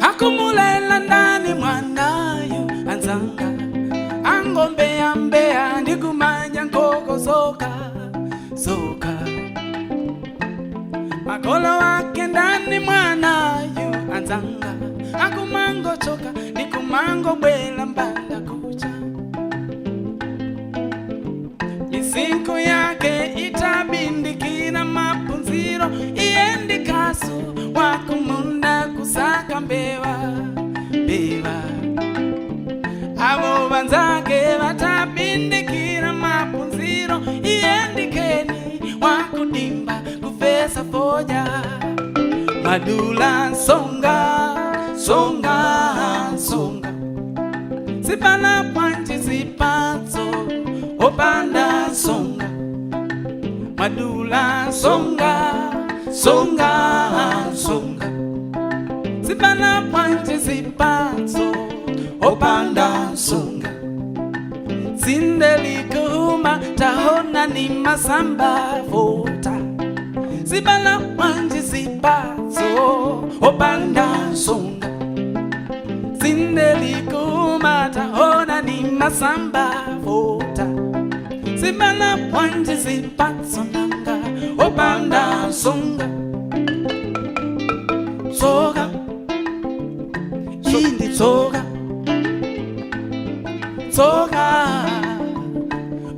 Akumulela ndani mwanayo anzanga angombea mbea ndikumanya nkoko zoka makolo wake ndani mwanayo anzanga akumango choka ndikumango bwela mbanda kucha misinku yake itabindikina mapunziro iendikaso wakumunda kusaka mbeva abo banzake batabindikira mapunziro iendikeni wakudimba kufesa foja madula songa sipana panchi sipatso opanda songa madula songa sipana panchi sipatso opanda songa sindelikuma tahona ni masamba vota sipana panchi sipatso opanda songa sindelikuma tahona ni masamba vota sipana panchi sipatso nanga opanda songa soga indi soga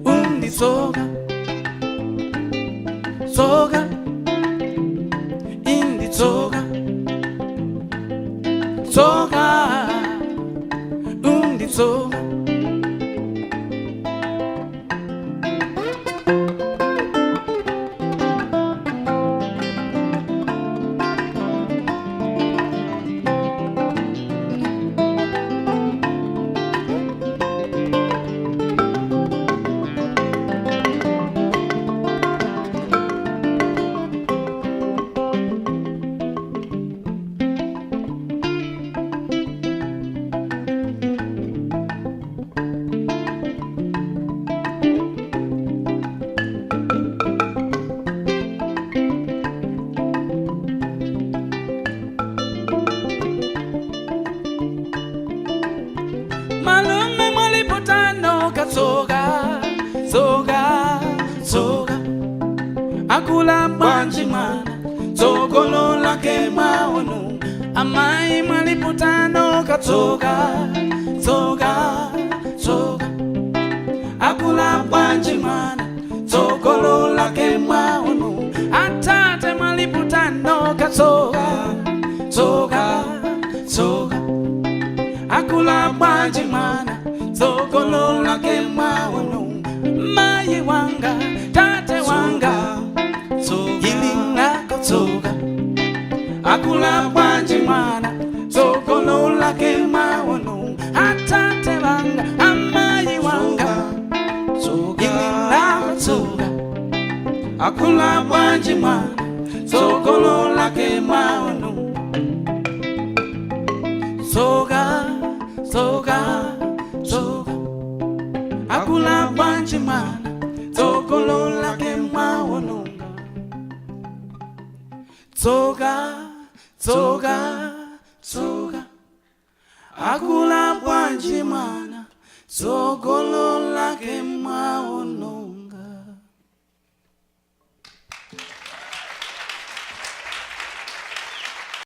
undi soga indi soga undi soga malume mwalipotano katsoga akula banji mwana tsogolo lake maonu amai mwalipotano katsoga akula banji mwana tsogolo lake maonu atate mwalipotano katsoga akula banji mwana tsogolo lake maonu mai wanga tate wanga ilinga katsoga akula banji mwana tsogolo lake maonu atate wanga amai wanga ilinga katsoga akula banji mwana tsogolo lake maonu soga akula banji mwana tsoka, tsoka, tsoka. Akula bwanji mwana, tsogolo lake mwaono.